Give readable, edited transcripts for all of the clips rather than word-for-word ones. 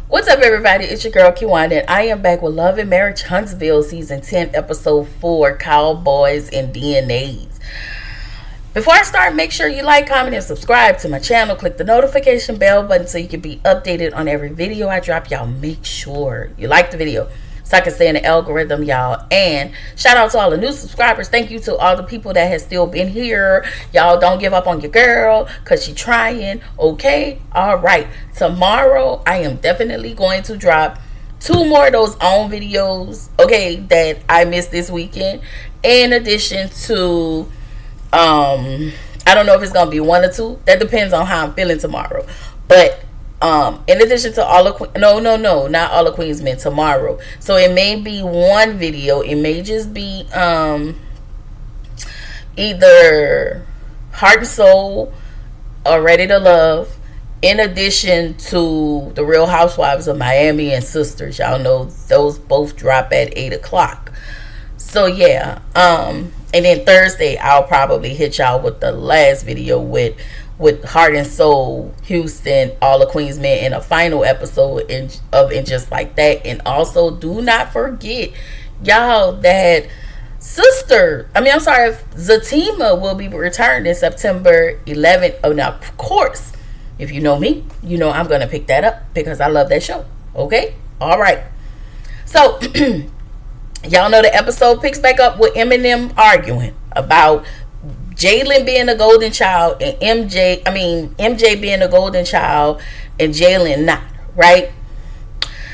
What's up, everybody? It's your girl, Kiwanda, and I am back with Love and Marriage Huntsville Season 10, Episode 4, Cowboys and NDAs. Before I start, make sure you like, comment, and subscribe to my channel. Click the notification bell button so you can be updated on every video I drop. Y'all make sure you like the video so I can stay in the algorithm, y'all. And shout out to all the new subscribers. Thank you to all the people that has still been here. Y'all don't give up on your girl because she trying. Okay? All right. Tomorrow, I am definitely going to drop 2 more of those own videos, okay, that I missed this weekend. In addition to, I don't know if it's going to be 1 or 2. That depends on how I'm feeling tomorrow. But in addition to all of not all of Queen's Men tomorrow. So it may be 1 video. It may just be either Heart and Soul or Ready to Love. In addition to the Real Housewives of Miami and Sisters. Y'all know those both drop at 8 o'clock. So yeah. And then Thursday I'll probably hit y'all with the last video with Heart and Soul, Houston, all the Queen's Men in a final episode of Just Like That. And also do not forget, y'all, that Zatima will be returned in September 11th. Oh, now, of course, if you know me, you know I'm going to pick that up because I love that show. Okay? All right. So, y'all know the episode picks back up with Eminem arguing about Jalen being a golden child and MJ being a golden child and Jalen not, right?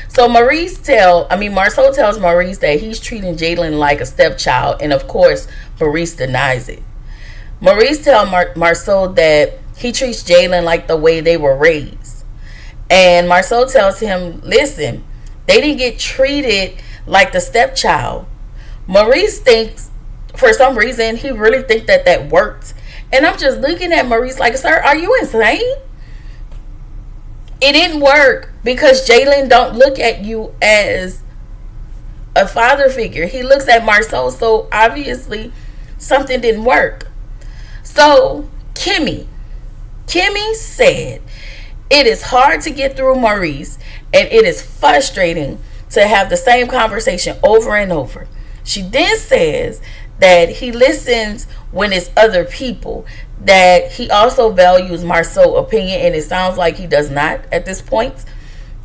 So Marceau tells Maurice that he's treating Jalen like a stepchild, and of course Maurice denies it. Maurice tells Marceau that he treats Jalen like the way they were raised, and Marceau tells him, listen, they didn't get treated like the stepchild. Maurice thinks, for some reason, he really thinks that worked. And I'm just looking at Maurice like, sir, are you insane? It didn't work because Jalen don't look at you as a father figure. He looks at Marceau, so obviously something didn't work. So Kimmy said, it is hard to get through Maurice, and it is frustrating to have the same conversation over and over. She then says that he listens when it's other people, that he also values Marceau's opinion, and it sounds like he does not at this point.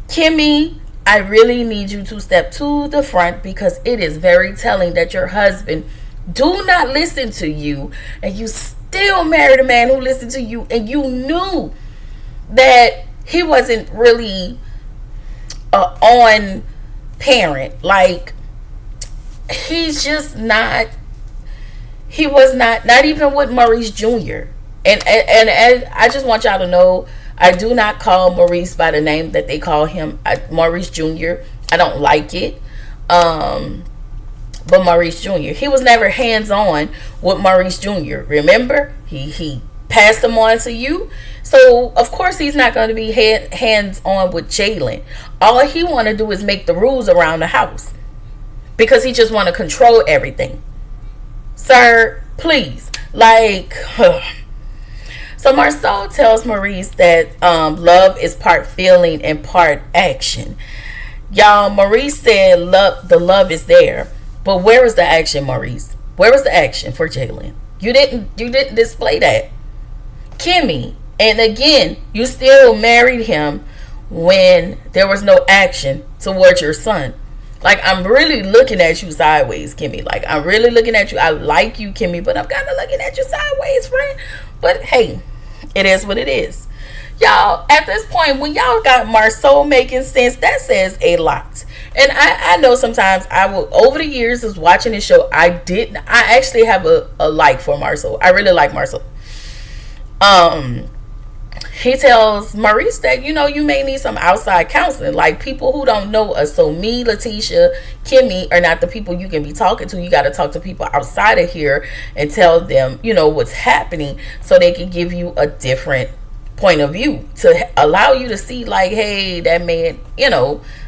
Kimmy, I really need you to step to the front because it is very telling that your husband do not listen to you, and you still married a man who listened to you, and you knew that he wasn't really on parent. Like, he's just not. He was not even with Maurice Jr. And I just want y'all to know, I do not call Maurice by the name that they call him, Maurice Jr. I don't like it. But Maurice Jr., he was never hands-on with Maurice Jr. Remember? He passed him on to you. So, of course, he's not going to be hands-on with Jalen. All he want to do is make the rules around the house because he just want to control everything. Sir, please. So Marceau tells Maurice that love is part feeling and part action. Y'all, Maurice said the love is there. But where is the action, Maurice? Where was the action for Jalen? You didn't display that. Kimmy, and again, you still married him when there was no action towards your son. Like, I'm really looking at you sideways, Kimmy. Like, I'm really looking at you. I like you, Kimmy, but I'm kind of looking at you sideways, friend. But, hey, it is what it is. Y'all, at this point, when y'all got Marceau making sense, that says a lot. And I know sometimes over the years of watching this show, I actually have a like for Marceau. I really like Marceau. He tells Maurice that, you may need some outside counseling. Like, people who don't know us. So me, Letitia, Kimmy are not the people you can be talking to. You got to talk to people outside of here and tell them, what's happening so they can give you a different point of view to allow you to see, like, hey, that man,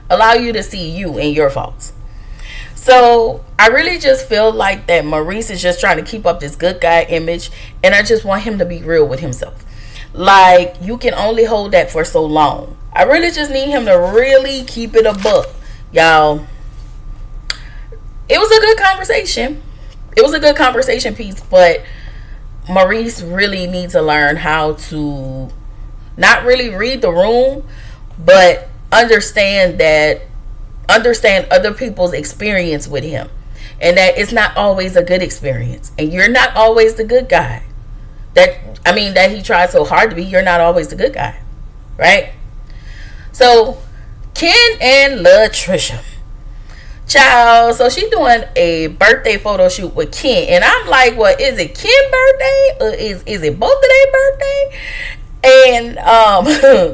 allow you to see you and your faults. So I really just feel like that Maurice is just trying to keep up this good guy image, and I just want him to be real with himself. Like, you can only hold that for so long. I really just need him to really keep it a buck. Y'all, it was a good conversation. It was a good conversation piece, but Maurice really needs to learn how to not really read the room, but understand other people's experience with him, and that it's not always a good experience, and you're not always the good guy. That he tried so hard to be. You're not always the good guy, right? So Ken and Latricia, child, so she doing a birthday photo shoot with Ken, and I'm like, well, is it Ken's birthday or is it both of their birthday? And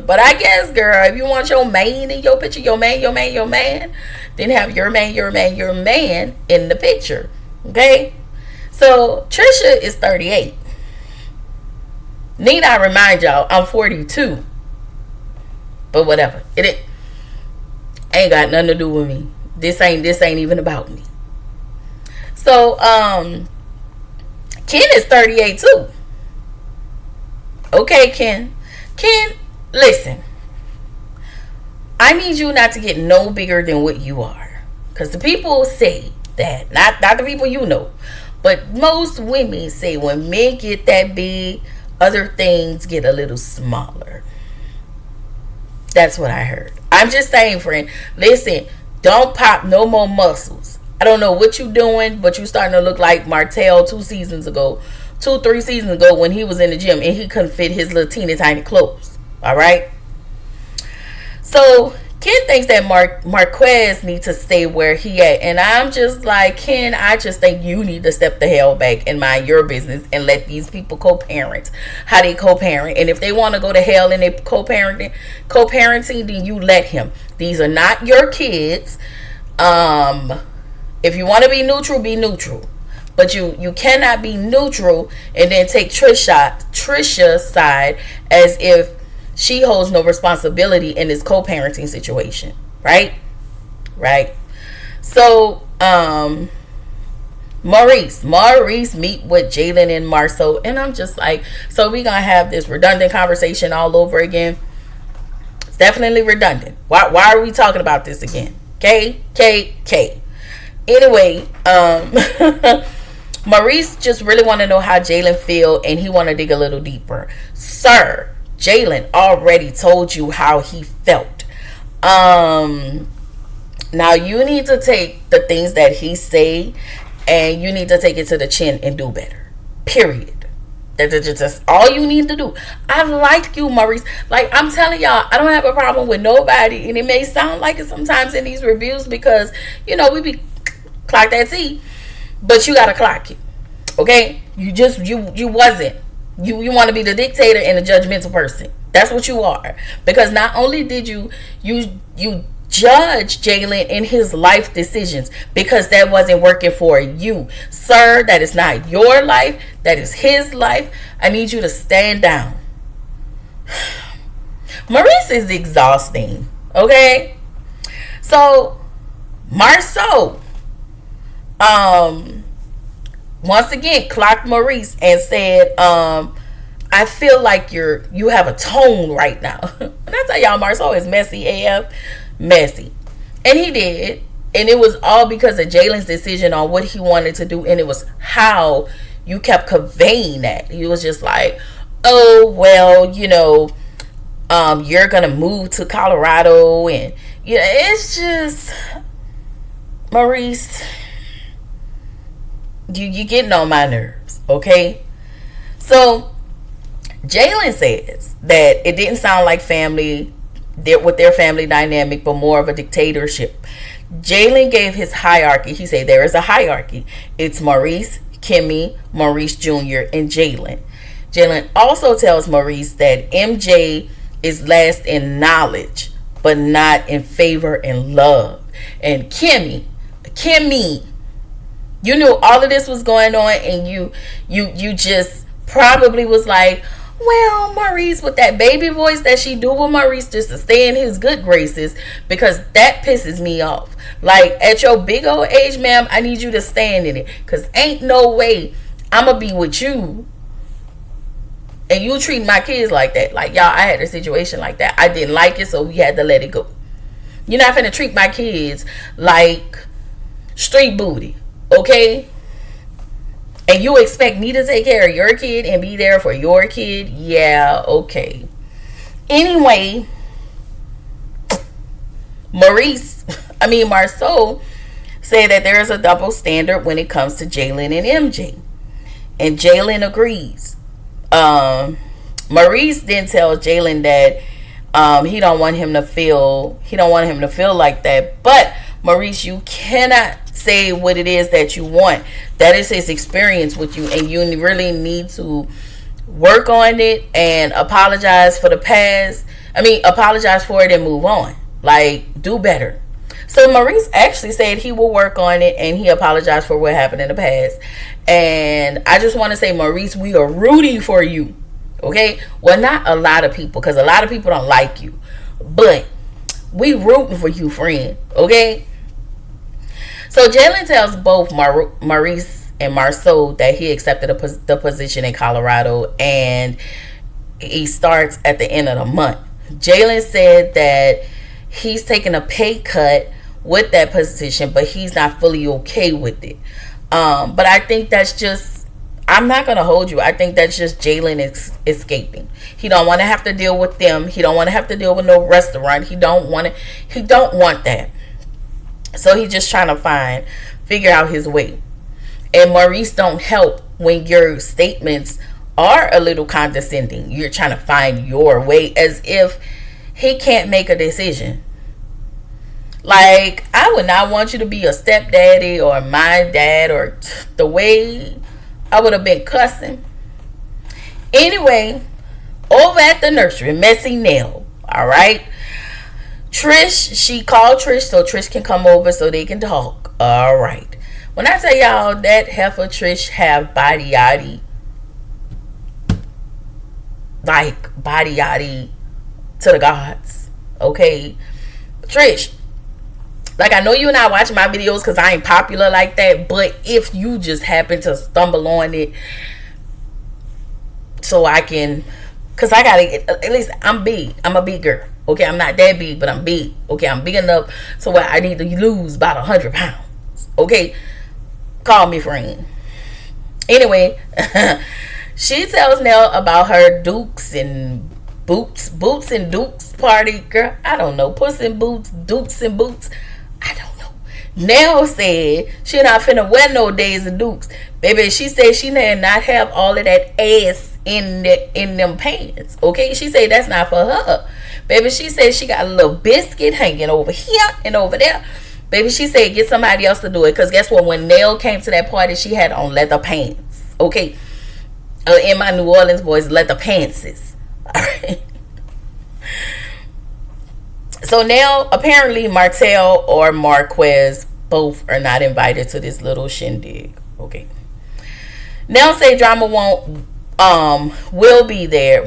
but I guess, girl, if you want your man in your picture, your man, then have your man in the picture. Okay? So Trisha is 38. Need I remind y'all, I'm 42. But whatever. It ain't got nothing to do with me. This ain't even about me. So Ken is 38 too. Okay, Ken, listen. I need you not to get no bigger than what you are. Because the people say that. Not the people you know. But most women say when men get that big, other things get a little smaller. That's what I heard. I'm just saying, friend. Listen, don't pop no more muscles. I don't know what you doing, but you starting to look like Martell 3 seasons ago when he was in the gym and he couldn't fit his little teeny tiny clothes. All right. So Ken thinks that Marquez needs to stay where he at, and I'm just like, Ken, I just think you need to step the hell back and mind your business and let these people co-parent how they co-parent. And if they want to go to hell and they co-parenting, then you let him. These are not your kids. If you want to be neutral, be neutral. But you cannot be neutral and then take Trisha's side as if she holds no responsibility in this co-parenting situation. Right? So, Maurice meet with Jalen and Marceau, and I'm just like, so we gonna have this redundant conversation all over again. It's definitely redundant. Why are we talking about this again? K. Anyway, Maurice just really want to know how Jalen feel, and he want to dig a little deeper. Sir, Jalen already told you how he felt. Now you need to take the things that he say, and you need to take it to the chin and do better. Period. That's all you need to do. I like you, Maurice. Like, I'm telling y'all, I don't have a problem with nobody, and it may sound like it sometimes in these reviews because, you know, we be clock that T, but you gotta clock it. Okay? You wasn't. You want to be the dictator and the judgmental person. That's what you are. Because not only did you judge Jalen in his life decisions because that wasn't working for you. Sir, that is not your life. That is his life. I need you to stand down. Maurice is exhausting. Okay? So, Marceau, once again clocked Maurice and said, I feel like you have a tone right now. And I tell y'all, Marceau is messy AF. Messy. And he did. And it was all because of Jalen's decision on what he wanted to do. And it was how you kept conveying that. He was just like, oh, well, you know, you're going to move to Colorado. And, you know, it's just, Maurice, you're getting on my nerves, okay? So, Jalen says that it didn't sound like family with their family dynamic, but more of a dictatorship. Jalen gave his hierarchy. He said there is a hierarchy. It's Maurice, Kimmy, Maurice Jr., and Jalen. Jalen also tells Maurice that MJ is last in knowledge, but not in favor and love. And Kimmy, you knew all of this was going on, and you just probably was like, well, Maurice, with that baby voice that she do with Maurice just to stay in his good graces, because that pisses me off. Like, at your big old age, ma'am, I need you to stand in it, because ain't no way I'm going to be with you And you treat my kids like that. Like, y'all, I had a situation like that. I didn't like it, so we had to let it go. You're not finna treat my kids like street booty, okay? And you expect me to take care of your kid and be there for your kid? Yeah, okay. Anyway, Marceau said that there is a double standard when it comes to Jalen and MJ. And Jalen agrees. Maurice then tells Jalen that he don't want him to feel like that. But Maurice, you cannot say what it is that you want. That is his experience with you, and you really need to work on it and apologize for the past. Apologize for it and move on. Like, do better. So Maurice actually said he will work on it, and he apologized for what happened in the past. And I just want to say, Maurice, we are rooting for you. Okay? Well, not a lot of people, because a lot of people don't like you. But we rooting for you, friend. Okay? So Jalen tells both Maurice and Marceau that he accepted the position in Colorado, and he starts at the end of the month. Jalen said that he's taking a pay cut with that position, but he's not fully okay with it. But I think that's just, I'm not going to hold you. I think that's just Jalen escaping. He don't want to have to deal with them. He don't want to have to deal with no restaurant. He don't want that. So he's just trying to figure out his way. And Maurice don't help when your statements are a little condescending. You're trying to find your way as if he can't make a decision. Like, I would not want you to be a stepdaddy or my dad, or the way I would have been cussing. Anyway, over at the nursery, Messy Nell, all right? She called Trish so Trish can come over so they can talk. All right. When I tell y'all that heifer Trish have body yaddy, like body yaddy to the gods. Okay? Trish, like, I know you and I watch my videos because I ain't popular like that, but if you just happen to stumble on it, so I can, because I gotta get, at least I'm big. I'm a big girl. Okay, I'm not that big, but I'm big. Okay, I'm big enough so I need to lose about 100 pounds. Okay, call me friend. Anyway, she tells Nell about her Dukes and Boots and Dukes party. Girl, I don't know. Puss in Boots, Dukes and Boots. I don't know. Nell said she not finna wear no Days of Dukes. Baby, she said she did not have all of that ass in them pants. Okay, she said that's not for her. Baby, she said she got a little biscuit hanging over here and over there. Baby, she said get somebody else to do it. Because guess what? When Nell came to that party, she had on leather pants. Okay. In my New Orleans boys, leather pantses. Alright. So now, apparently, Martell or Marquez both are not invited to this little shindig. Okay. Nell say Drama won't be there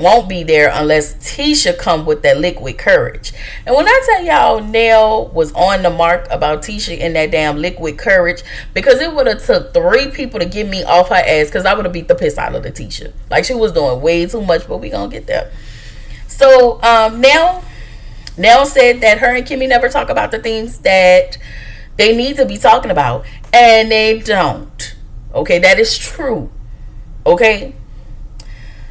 unless Tisha come with that liquid courage. And when I tell y'all, Nell was on the mark about Tisha and that damn liquid courage, because it would have took 3 people to get me off her ass, because I would have beat the piss out of the Tisha. Like, she was doing way too much, but we gonna get there. So Nell said that her and Kimmy never talk about the things that they need to be talking about, and they don't. Okay, that is true. Okay.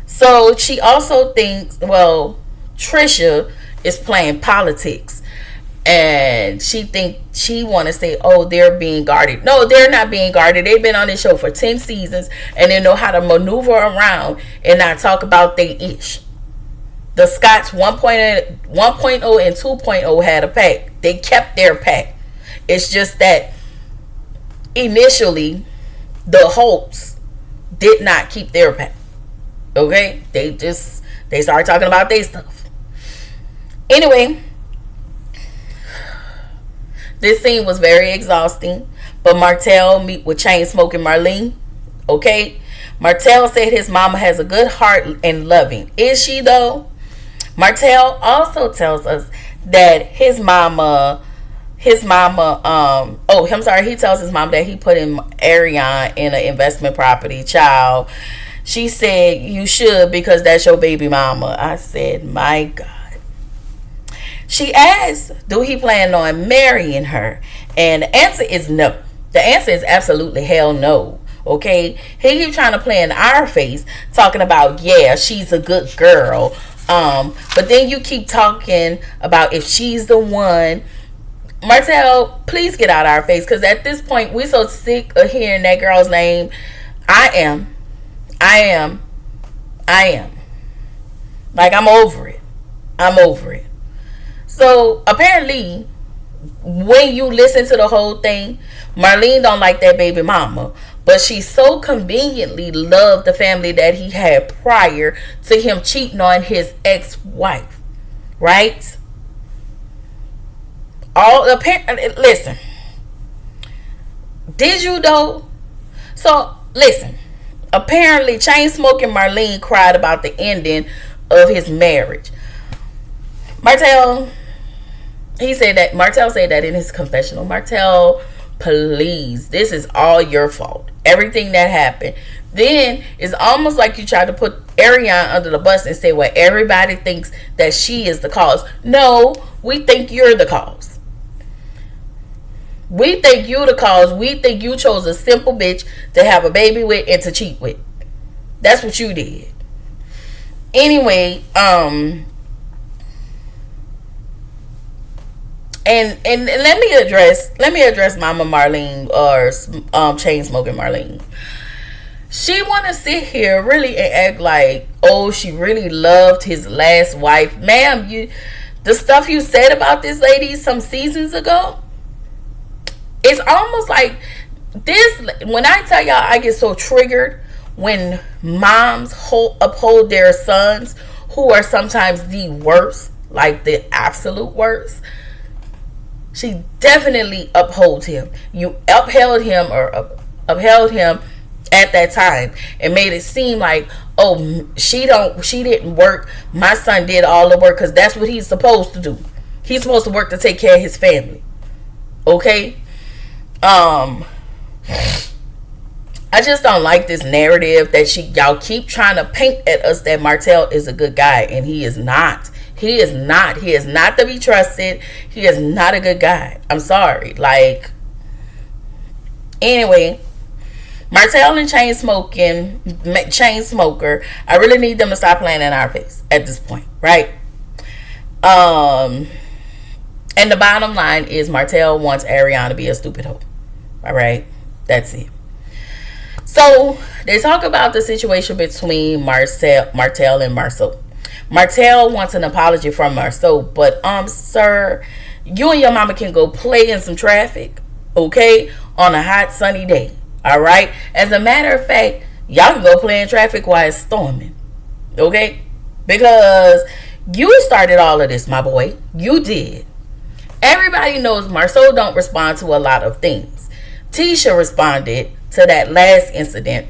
So she also thinks, well, Trisha is playing politics, and she want to say, oh, they're being guarded. No, they're not being guarded. They've been on this show for 10 seasons, and they know how to maneuver around and not talk about they ish. The Scots 1.0 and 2.0 had a pack. They kept their pack. It's just that initially the Holts did not keep their pack. Okay? They started talking about their stuff. Anyway, this scene was very exhausting. But Martell meet with chain smoking Marlene. Okay? Martell said his mama has a good heart and loving. Is she though? Martell also tells us that he tells his mom that he put in Ariane in an investment property. Child, She said, you should because that's your baby mama. I said, my God. She asked, do he plan on marrying her? And the answer is no. The answer is absolutely hell no. Okay? He keep trying to play in our face, talking about, yeah, she's a good girl. But then you keep talking about if she's the one. Martell, please get out of our face, because at this point, we're so sick of hearing that girl's name. I am. Like, I'm over it. So, apparently, when you listen to the whole thing, Marlene don't like that baby mama. But she so conveniently loved the family that he had prior to him cheating on his ex-wife. Right? Listen. Did you though? So, listen. Apparently, chain-smoking Marlene cried about the ending of his marriage. Martell said that in his confessional. Martell, please, this is all your fault. Everything that happened. Then it's almost like you tried to put Ariane under the bus and say, well, everybody thinks that she is the cause. No, we think you're the cause. We think you the cause. We think you chose a simple bitch to have a baby with and to cheat with. That's what you did. Anyway, and let me address Mama Marlene, or chain smoking Marlene. She wanna sit here really and act like, oh, she really loved his last wife. Ma'am, the stuff you said about this lady some seasons ago, it's almost like this. When I tell y'all, I get so triggered when moms uphold their sons, who are sometimes the worst, like the absolute worst. She definitely upholds him. You upheld him at that time and made it seem like, oh, she didn't work. My son did all the work, because that's what he's supposed to do. He's supposed to work to take care of his family. Okay? I just don't like this narrative that y'all keep trying to paint at us that Martell is a good guy, and he is not. He is not to be trusted. He is not a good guy. I'm sorry. Like, anyway, Martell and chain smoker, I really need them to stop playing in our face at this point, right? And the bottom line is Martell wants Ariane to be a stupid hoe. All right? That's it. So, they talk about the situation between Martell and Marceau. Martell wants an apology from Marceau, but sir, you and your mama can go play in some traffic, okay, on a hot sunny day. All right? As a matter of fact, y'all can go play in traffic while it's storming, okay? Because you started all of this, my boy. You did. Everybody knows Marceau don't respond to a lot of things. Tisha responded to that last incident,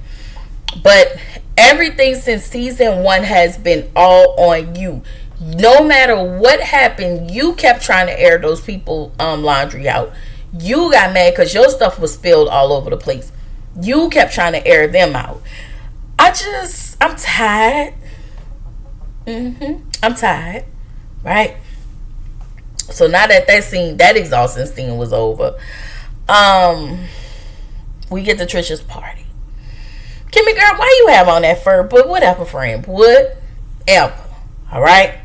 but everything since season 1 has been all on you. No matter what happened, you kept trying to air those people laundry out. You got mad because your stuff was spilled all over the place. You kept trying to air them out. I'm tired. I'm tired. Right? So now that exhausting scene was over, we get to Trisha's party. Kimmy girl, why you have on that fur? But whatever, friend. Whatever. Alright?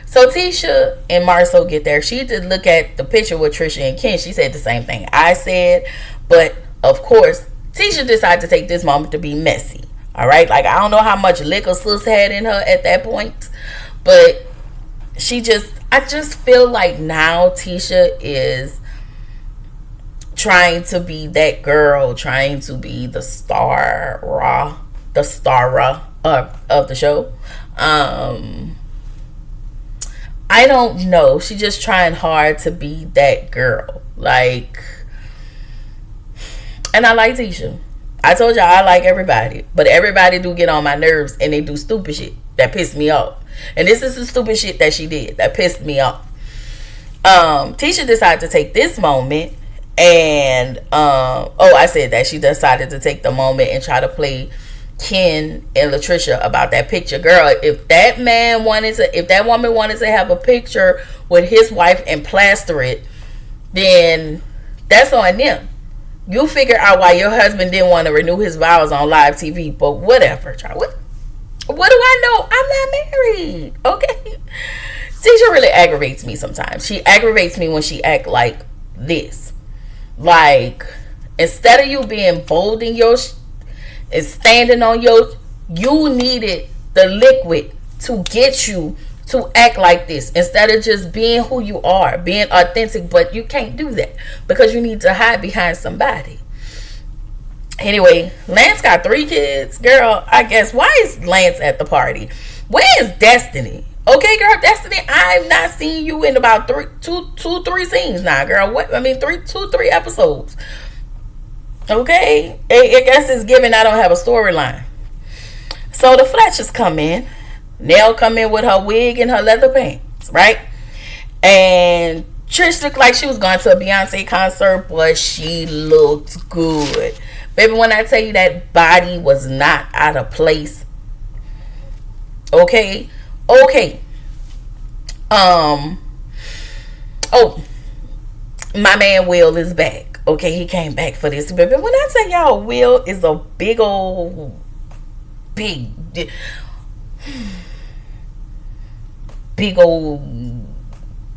So Tisha and Marceau get there. She did look at the picture with Trisha and Ken. She said the same thing I said. But, of course, Tisha decided to take this moment to be messy. Alright? Like, I don't know how much liquor sis had in her at that point. But I just feel like now Tisha is trying to be that girl, trying to be the star of the show. I don't know. She's just trying hard to be that girl. Like, and I like Tisha. I told y'all I like everybody, but everybody do get on my nerves and they do stupid shit that piss me off. And this is the stupid shit that she did that pissed me off. Tisha decided to take this moment and I said that she decided to take the moment and try to play Ken and Latricia about that picture. Girl, if that woman wanted to have a picture with his wife and plaster it, then that's on them. You figure out why your husband didn't want to renew his vows on live TV, but whatever. What do I know? I'm not married. Okay. Tisha really aggravates me sometimes. She aggravates me when she act like this. Like, instead of you being bold in your and standing on you needed the liquid to get you to act like this instead of just being who you are, being authentic. But you can't do that because you need to hide behind somebody. Anyway, Lance got 3 kids. Girl, I guess, why is Lance at the party? Where is Destiny? Okay, girl, Destiny, I've not seen you in about 3 scenes now, girl. What? I mean, 3 episodes. Okay, I guess it's given I don't have a storyline. So the Fletchers come in. Nell come in with her wig and her leather pants, right? And Trish looked like she was going to a Beyonce concert, but she looked good. Baby, when I tell you that body was not out of place. Okay. Oh, my man Will is back. Okay, he came back for this. Baby, when I tell y'all Will is a big,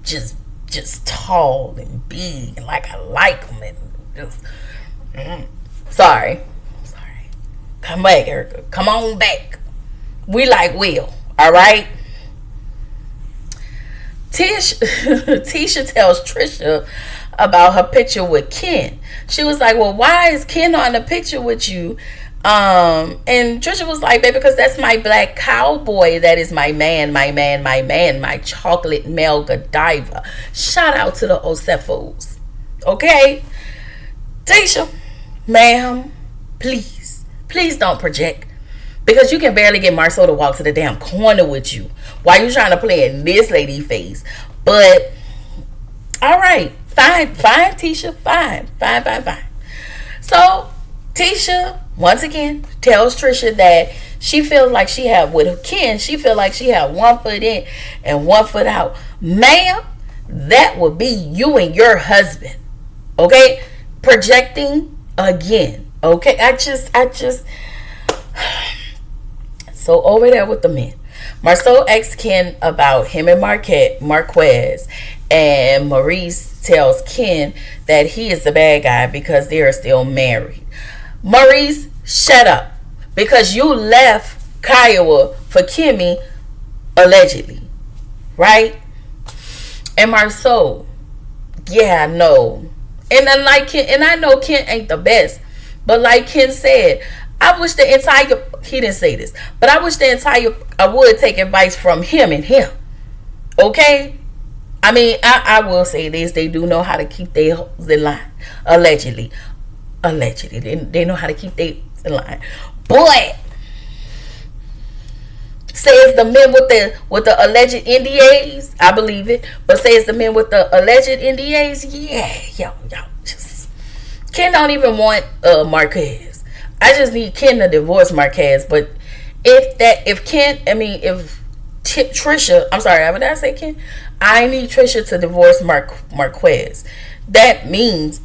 just tall and big, and like I like him, and just sorry. Come back, Erica. Come on back. We like Will, all right? Tisha tells Trisha about her picture with Ken. She was like, well, why is Ken on the picture with you? And Trisha was like, baby, because that's my black cowboy. That is my man, my chocolate male Godiva. Shout out to the Osefos. Okay? Tisha, ma'am, please don't project. Because you can barely get Marceau to walk to the damn corner with you while you trying to play in this lady face. But, all right. Fine, Tisha. Fine. So, Tisha, once again, tells Trisha that she feels like she had, with Ken, she feels like she had 1 foot in and 1 foot out. Ma'am, that would be you and your husband. Okay? Projecting again. Okay? I just... So over there with the men, Marceau asks Ken about him and Marquez, and Maurice tells Ken that he is the bad guy because they are still married. Maurice, shut up, because you left Kiowa for Kimmy, allegedly, right? And Marceau, yeah, I know, and unlike Ken, and I know Ken ain't the best, but like Ken said, I wish the entire, he didn't say this, but I wish the entire, I would take advice from him and him. Okay? I mean, I will say this, they do know how to keep their hoes in line. Allegedly. They know how to keep their in line. But, says the men with the alleged NDAs, I believe it, but says the men with the alleged NDAs, yeah, y'all just, Ken don't even want Marquez. I just need Ken to divorce Marquez. But if Trisha, I'm sorry, did I say Ken? I need Trisha to divorce Marquez. That means,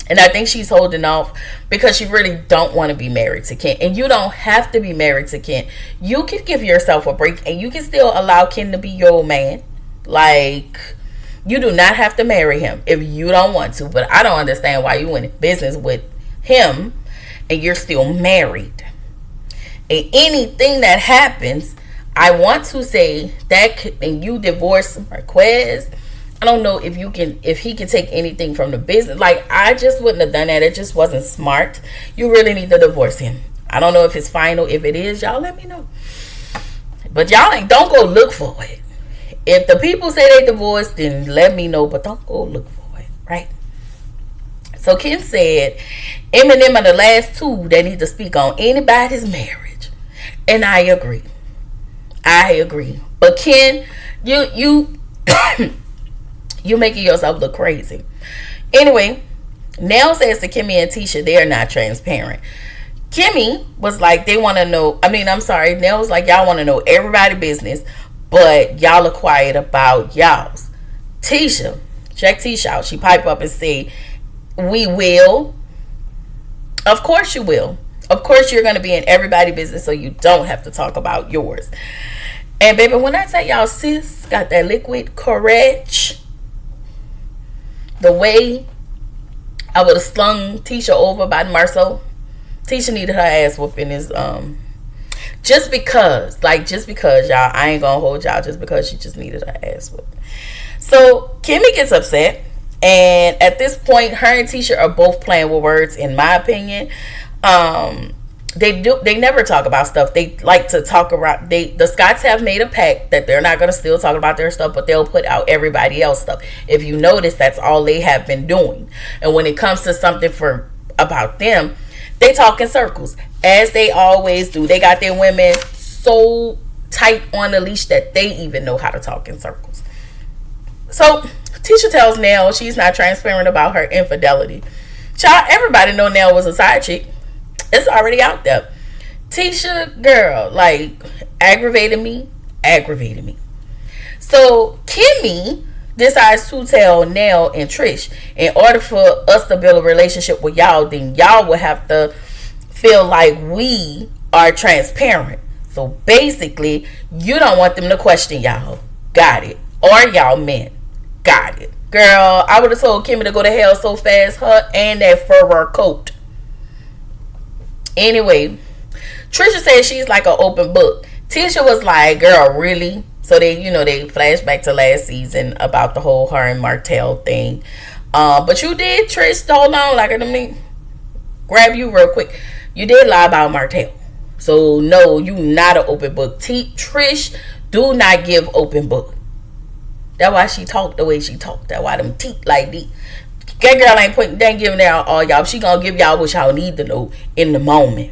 and I think she's holding off because she really don't want to be married to Ken. And you don't have to be married to Ken. You can give yourself a break and you can still allow Ken to be your man. Like, you do not have to marry him if you don't want to. But I don't understand why you in business with him and you're still married. And anything that happens, I want to say that, and you divorce Marquez, I don't know if he can take anything from the business. Like, I just wouldn't have done that. It just wasn't smart. You really need to divorce him. I don't know if it's final. If it is, y'all let me know. But y'all don't go look for it. If the people say they divorced, then let me know. But don't go look for it, right? So Ken said Eminem are the last two that need to speak on anybody's marriage. And I agree. But Ken, you you making yourself look crazy. Anyway, Nell says to Kimmy and Tisha they are not transparent. Kimmy was like, they want to know. I mean, I'm sorry. Nell was like, y'all want to know everybody's business, but y'all are quiet about y'all's. Tisha, check Tisha out. She pipe up and say, we will. Of course you will. Of course you're going to be in everybody's business, so you don't have to talk about yours. And baby, when I tell y'all, sis got that liquid courage, the way I would have slung Tisha over by Marceau. Tisha needed her ass whooping is just because y'all, I ain't gonna hold y'all just because she just needed her ass whooped. So Kimmy gets upset, and at this point her and Tisha are both playing with words, in my opinion. They never talk about stuff. They like to talk around. The Scotts have made a pact that they're not gonna still talk about their stuff, but they'll put out everybody else stuff. If you notice, that's all they have been doing. And when it comes to something about them, they talk in circles, as they always do. They got their women so tight on the leash that they even know how to talk in circles. So Tisha tells Nell she's not transparent about her infidelity. Child, everybody know Nell was a side chick. It's already out there. Tisha, girl, like, aggravated me. So Kimmy decides to tell Nell and Trish, in order for us to build a relationship with y'all, then y'all will have to feel like we are transparent. So basically, you don't want them to question y'all. Got it. Or y'all men. Got it. Girl, I would have told Kimmy to go to hell so fast, her and that fur coat. Anyway, Trisha said she's like an open book. Tisha was like, girl, really? So they flash back to last season about the whole her and Martell thing. But you did, Trish, hold on, like, let me grab you real quick. You did lie about Martell. So no, you not an open book. Trish, do not give open book. That's why she talked the way she talked. That's why them teeth like these. That girl ain't giving out all y'all. She gonna give y'all what y'all need to know in the moment.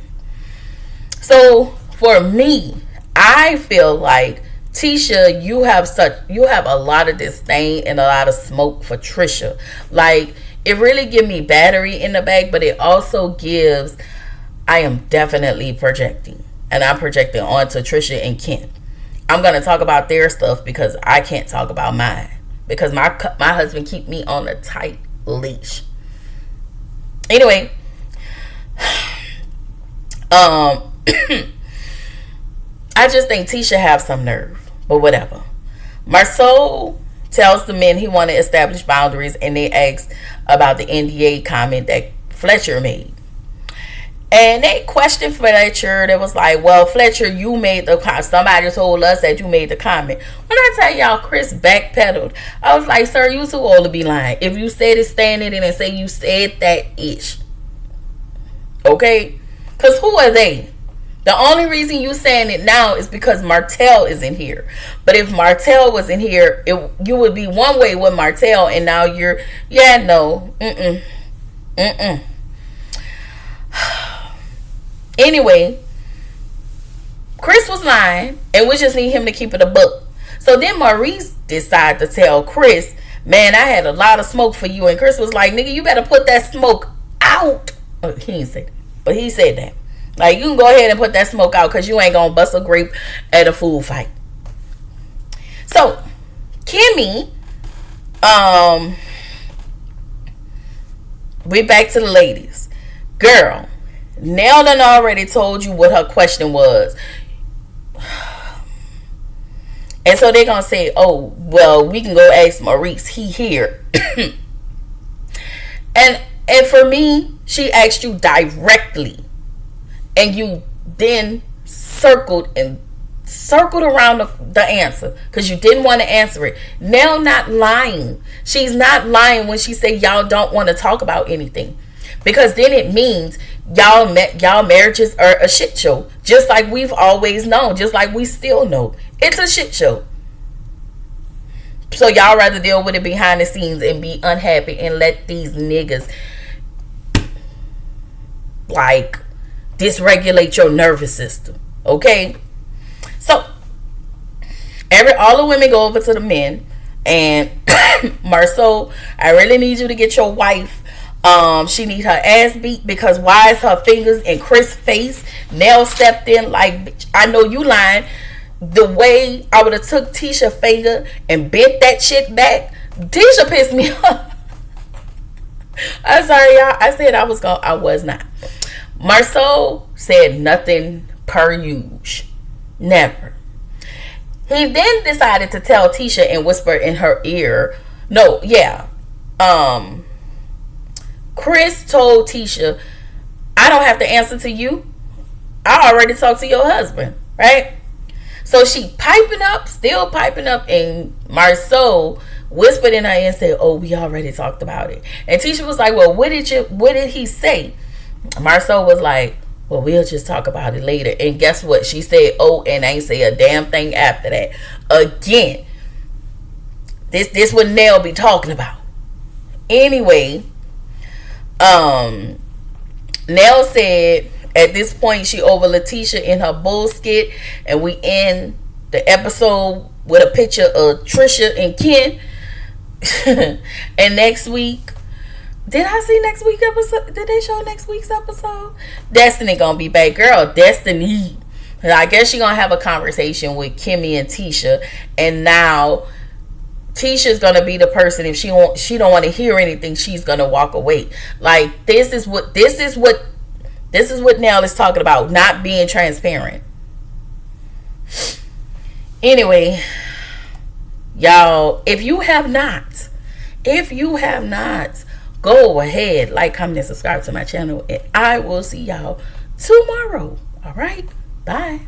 So for me, I feel like Tisha, you have a lot of disdain and a lot of smoke for Trisha. Like, it really give me battery in the back, but it also gives, I am definitely projecting, and I'm projecting onto Trisha and Ken. I'm gonna talk about their stuff because I can't talk about mine, because my husband keep me on a tight leash. Anyway, I just think Tisha have some nerve, but whatever. Marceau tells the men he want to establish boundaries, and they ask about the NDA comment that Fletcher made. And they questioned Fletcher. They was like, well, Fletcher, you made the comment. Somebody told us that you made the comment. When I tell y'all, Chris backpedaled. I was like, sir, you too old to be lying. If you said it, stand in it and say you said that ish. Okay? Because who are they? The only reason you saying it now is because Martell is in here. But if Martell was in here, you would be one way with Martell, and now you're, no. Anyway, Chris was lying, and we just need him to keep it a book. So then Maurice decided to tell Chris, man, I had a lot of smoke for you. And Chris was like, nigga, you better put that smoke out. Oh, he didn't say that, but he said that. Like, you can go ahead and put that smoke out, because you ain't going to bust a grape at a food fight. So, Kimmy, we back to the ladies. Girl, Nell done already told you what her question was. And so they're going to say, oh, well, we can go ask Maurice. He here. and for me, she asked you directly. And you then circled around the answer, because you didn't want to answer it. Nell not lying. She's not lying when she say y'all don't want to talk about anything. Because then it means y'all marriages are a shit show. Just like we've always known. Just like we still know. It's a shit show. So y'all rather deal with it behind the scenes and be unhappy and let these niggas like dysregulate your nervous system. Okay? So all the women go over to the men, and Marceau, I really need you to get your wife She need her ass beat because why is her fingers in Chris' face? Nell stepped in like, bitch, I know you lying. The way I would have took Tisha's finger and bent that shit back, Tisha pissed me off. I'm sorry, y'all. I said I was going. I was not. Marceau said nothing per usual. Never. He then decided to tell Tisha and whisper in her ear. No, yeah. Chris told Tisha, I don't have to answer to you. I already talked to your husband, right? So she piping up, still piping up, and Marceau whispered in her ear and said, oh, we already talked about it. And Tisha was like, well, what did he say? Marceau was like, well, we'll just talk about it later. And guess what? She said, oh, and ain't say a damn thing after that. Again, this what Nell be talking about. Anyway, Nell said at this point she over Letitia in her bullshit, and we end the episode with a picture of Trisha and Ken. And next week, did I see next week's episode? Did they show next week's episode? Destiny gonna be back, girl. Destiny. I guess she gonna have a conversation with Kimmy and Tisha, and now Tisha's gonna be the person. If she don't want to hear anything, she's gonna walk away. Like this is what Nell is talking about, not being transparent. Anyway, y'all, if you have not, go ahead, like, comment, and subscribe to my channel, and I will see y'all tomorrow. All right, bye.